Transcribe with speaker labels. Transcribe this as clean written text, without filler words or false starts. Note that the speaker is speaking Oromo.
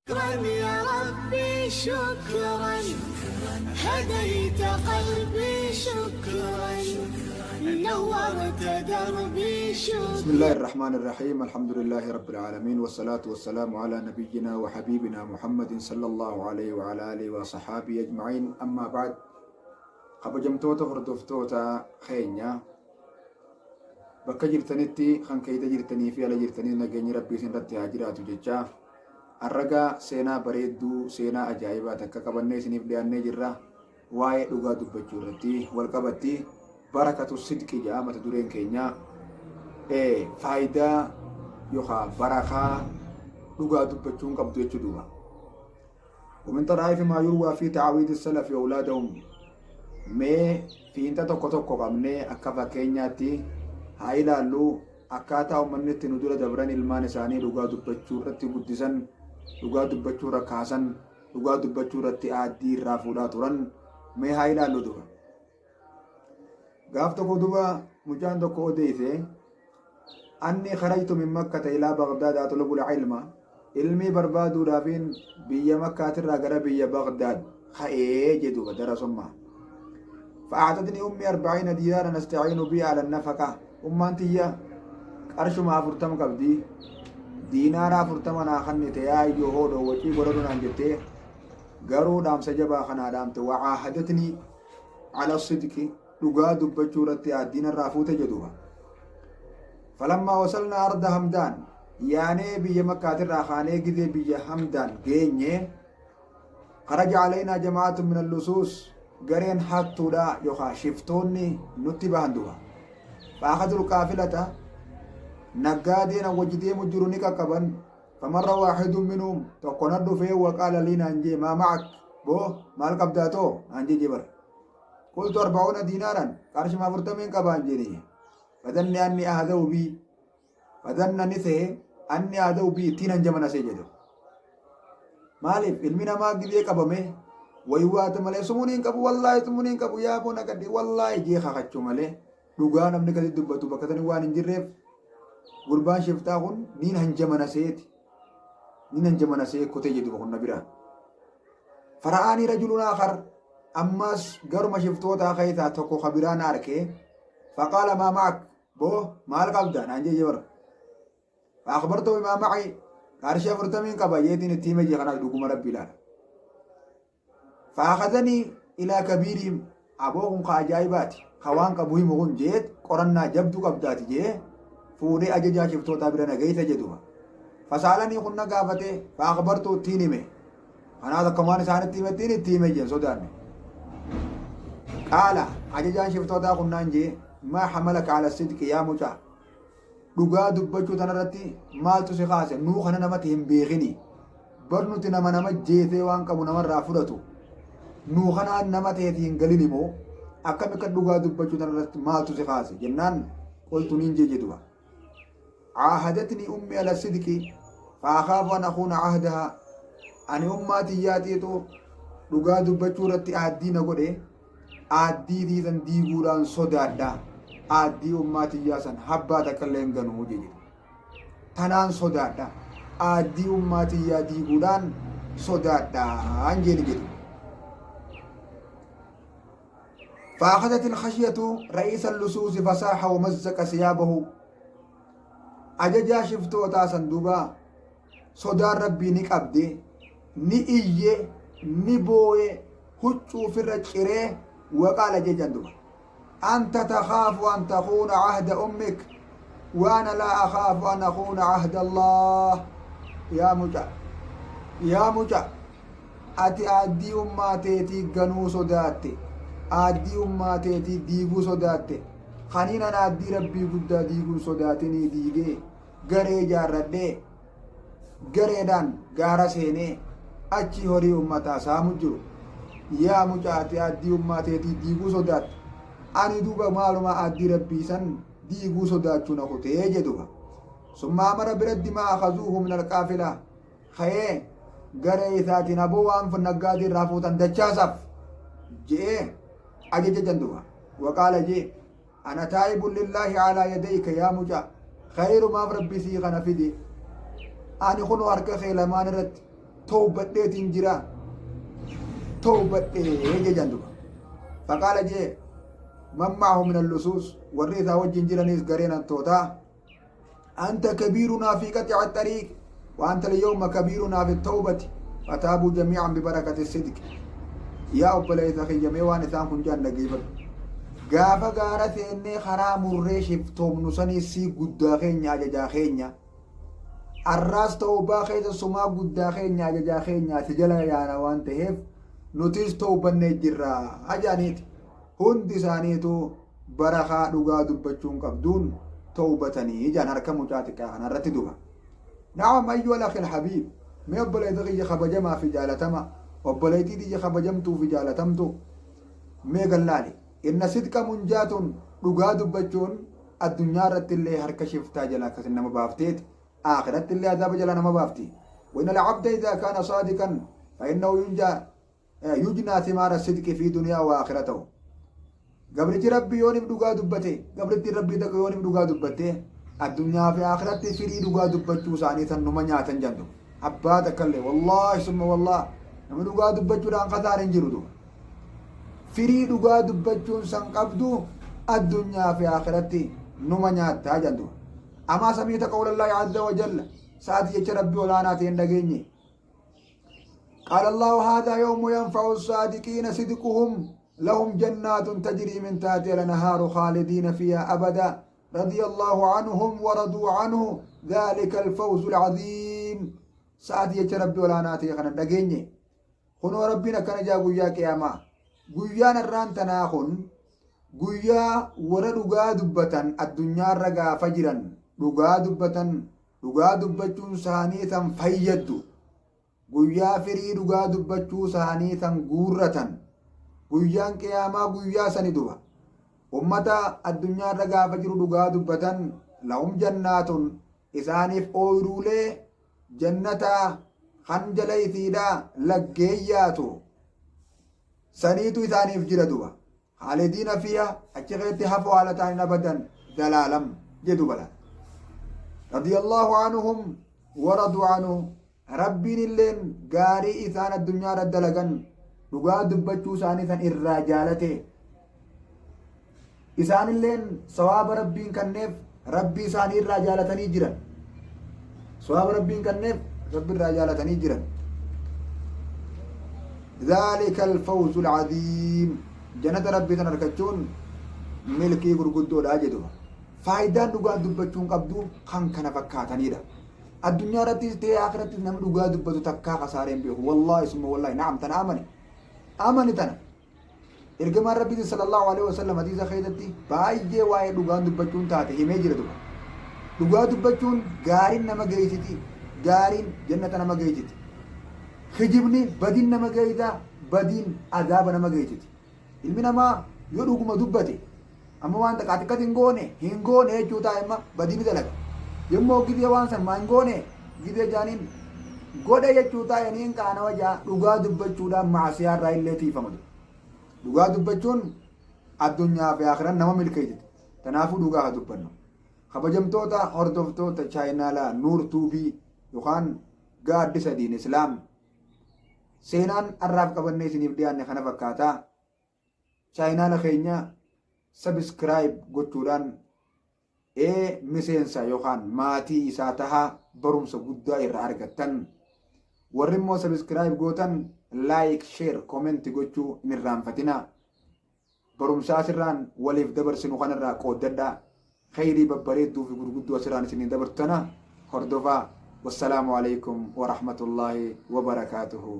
Speaker 1: شكرا يا ربي شكرا هديت قلبي شكرا نورت دربي شكرا.
Speaker 2: بسم الله الرحمن الرحيم. الحمد لله رب العالمين والصلاة والسلام على نبينا وحبيبنا محمد صلى الله عليه وعلى آله وصحابه أجمعين. أما بعد، قبجمتوتا هردفتوتا خينيا bakka jirtanitti kan keeyta jirtanii fi ala jirtanii nageenyi rabbii isin irratti haa jiraatu jechaa arragaa seenaa bareedduu seenaa ajaa'ibaa takka qabannee isiniif dhiyaannee jirra. Waa'ee dhugaa dubbachuu irratti wal qabatti barakatu sidqi jedha mata dureen keenya. Faayidaa yookaan barakaa dhugaa dubbachuun qabdu jechuu duuba. ومن طرائف ما يروى في تعويض السلف أولادهم mee fiinta tokko tokko qabnee akka fakkeenyaatti haa ilaallu akkaataa uummanni itti nu dura dabran ilmaan isaanii dhugaa dubbachuu irratti guddisan, dhugaa dubbachuu irra kaasan, dhugaa dubbachuu irratti aaddii irraa fuudhaa turan mee haa ilaallu dura. Gaaf tokko duba mucaan tokko odeesse anni kharajtu min makkata ilaa Bagdaad atlubu ilma, ilmii barbaaduudhaafiin biyya makkaatirraa gara biyya Bagdaad ka'ee jedhuuba darasummaa. فأعطتني أمي 40 دينارا نستعين بها على النفقة. أمانتي قرش ما فرتم قبدي دينارا فرتم أنا خنت يا يهود وشي قررنا عندي قرو دام سجبا خنا دامت وعاهدتني على الصدق لقاد بجورة الدين الرافوت جدوها. فلما وصلنا أرض همدان يعني بيا مكة الراخانة كذي بيا همدان جيني خرج علينا جماعة من اللصوص قرين حطوا دا يوخا شفتوني نتبه دوها. فأخذوا القافلة نقادين وجدين مجرونيكا كبن. فمر واحد منهم تقند فيه وقال لنا أنجي ما معك بو مال قبداتو أنجي جبر. قلت 40 دينارا قرش ما فرتمين كبان جيني. فذني أني أهدو بي فذن نثه أني أهدو بي تينا جمنا سيجدو مالف المنا ما قدي كبمه ويوات مالي سمونين كبو والله سمونين كبو يا بونا كدي والله جيخا خچو مالي dhugaa namni gadi dubbatu bakka tani waan hin jirreef gurbaan shiftaa kun niin hanjamana see kotee jedhu kun nabira fara'aanii rajulun akhar ammas garuma shiftootaa keessaa tokko kabiraan arke faqaala maa ma'ak boo maal qabda naan jee jabara fa'akhbartu bimaa ma'i qarshii 40 qaba yeetiin itti hime jee kanaaf dhuguma rabbi ilaala fa'akhadanii ilaa kabiirihim aboo kun ka ajaa'ibaati hawaan qabu himu kun jeet qorannaa jabdu qabdaati jee fuudhee ajajaa shiftootaa bira nageeysa jedhuma. Fasaalanii kun na gaafate fa'akhbartu ittiin hime kanaaf akkamaan isaanitti himettiin itti hime jeen sodaanne. Qaala ajajaan shiftootaa kun naan jee maa hamalaka ala sidqi yaa mucaa dhugaa dubbachuu tanarratti maaltu si kaase nuu kana namatti hin beekini barnuti nama jeetee waan qabu namarraa fudhatu nuu kanaan nama ta'eeti hin galin immoo akkam akka dhugaa dubbachuu tanarratti maaltu si kaase jennaan qoltu niin jee jedhuba. عاهدتني أمي على الصدق فأخاف أن أخون عهدها أن أماتي ياتيتو dhugaa dubbachuu irratti aaddii na godhe aaddii diisan diiguudhaan sodaadha aaddii ummaatiyyaa san habbaa takka illee hin ganuu jedhe tanaan sodaadha aaddii ummaatiyyaa diiguudhaan sodaadha jedhe jedhu. فأخذت الخشية رئيس اللصوص فصاح ومزق ثيابه. أججا شفتوتا صندوبا صدار ربي نقبدي نئيه نبوي هجو في الرجره وقال جندوبا أنت تخاف أن تخون عهد أمك وأنا لا أخاف أن أخون عهد الله. يا مجا أتي أدي أماتيتي غنو صداتي aaddii ummaateetii diiguu sodaatte kaniinan aaddii rabbii guddaa diiguu sodaatinii diigee garee jaarradhee gareedhaan gaara seenee achi horii ummataa saamu jiru yaa mucaate aaddii ummaateetii diiguu sodaatte ani duuba maaluma aaddii rabbii san diiguu sodaachuu na kutee jedhuba. summa amara biraddi maa akazuuhu min alqaafila ka'ee garee isaatiin aboo waan naggaadii irraa fuutan dachaasaaf jee أجج جندوها وقال جي أنا تائب لله على يديك يا مجا خير ما ربي سيغنا فدي أنا خنو أرك خيل ما نرد توبتي تنجرا توبتي جندوبا فقال جي من معه من اللصوص والريثا وجن جرانيس قرينا توتا أنت كبيرنا في قطع الطريق وأنت اليوم كبيرنا في التوبة فتابوا جميعا ببركة الصدق يا أبليت أخي جميعا نسان كنجان نقيبا قافا قارت إني خرام الريشف توم نساني سي قد خينيا ججا خينيا الراس توبا خيط السما قد خينيا ججا خينيا سجلا يانا وانتهف نتيس توبا نجرا أجانيت هندي سانيتو برخا دغا دبچون قبدون توبتني جان هركم جاتك انا رتدوها نعم ايها الاخ الحبيب ما يبل يدغي خبجما في جالتما وبليتي دي خبجمتو في جالتمتو ما قالالي ان صدق منجات دغا دبچون الدنيا رت اللي هرك شفتا جلاك انما بافتيت اخرت اللي عذاب جلانا ما بافتي وان العبد اذا كان صادقا فانه يجنى ثمار الصدق في دنيا واخرته قبرتي ربي يوني بدوغا دبته قبرتي ربي دغ يوني بدوغا دبته الدنيا في اخرتي فري دوغا دبچو ساني تن نمنيا تنجندو ابا تكله والله ثم والله نم دوغا دبچو دان قدار انجرو فري دوغا دبچو سان قبدو الدنيا في اخرتي نمنيا تاجندو اما سميت قول الله عز وجل ساعه يچ ربي ولانا تندغني قال الله هذا يوم ينفع الصادقين صدقهم لهم جنات تجري من تحتها الانهار خالدين فيها ابدا رضي الله عنهم ورضوا عنه ذلك الفوز العظيم سعدي يا ربي ولا ناتي خنا دغيني خنو ربنا كان جا غيا قيامه غيا نران تناخن غيا وردغا دبتن الدنيا رغا فجرا دغا دبتن دغا دبچون ساني تم فيدو غيا فري دغا دبچو ساني تم غورتن guyyaan qiyaamaa guyyaa sani duba ummata addunyaa irra gaafa jiru dhugaa dubbatan lahum jannaatun isaaniif ooyiruulee jannataa kan jalaytiidha laggeeyyaatu saniitu isaaniif jira duba haalidiina fiya achi keetti hafoo haala ta'an abadan dalaalam jedhu bala radiyallaahu anhum waraduu anhu rabbiin illeen gaarii isaan addunyaa irra dalagan dhugaa dubbachuu isaanii san irraa jaalate isaanilleen sawaaba rabbiin kanneef rabbii isaanii irraa jaalatanii jiran sawaaba rabbiin kanneef rabbii irraa jaalatanii jiran ذلك الفوز العظيم جنة ربي تنركچون ملكي غرغدو داجدو فايدان dhugaa dubbachuun qabdu kan kana fakkaataniidha addunyaa irrattis ta'ee akhirattis namni dhugaa dubbatu takkaa qasaareen beeku wallahi summa wallahi na'am tan amani tana ergamaan rabbii sallallahu alaihi wasallam hadiisa keessatti baay'ee waa'ee dhugaa dubbachuun taate himee jira duba dhugaa dubbachuun gaariin nama geessiti gaariin jannata nama geessiti kijibni badin nama geessa badin azaaba nama geessiti ilmi namaa yoo dhuguma dubbate amma waan xiqqaatti hin goone jechuu taa'imma badini dalaga yommuu gidee waan san maan goone gidee jaaniin godhe jechuu taa'aniin qaana wajaa dhugaa dubbachuudhaan maasiyaa irraa illee tiifamatu dhugaa dubbachuun addunyaa fi akhiran nama milkeessiti kanaafuu dhugaa haa dubbannu kabajamtoota hordoftoota chaayinaalaa nuur tuubii yookaan gaaddisa diin islaam seenaan har'aaf qabannee isiniif dhiyaanne kana fakkaataa chaayinaala keenya sabiskiraayib gochuudhaan miseensa yookaan maatii isaa tahaa barumsa guddaa irraa argattan warri immoo sabiskiraayib gootan laayik sheer koomenti gochuu hin irraanfatina barumsa asirraan waliif dabarsinu kanarraa qooddadhaa khayrii babbareedduu fi gurguddoo asirraan isiniin dabartana hordofaa wassalaamu alaikum warahmatullaahi wabarakaatuhu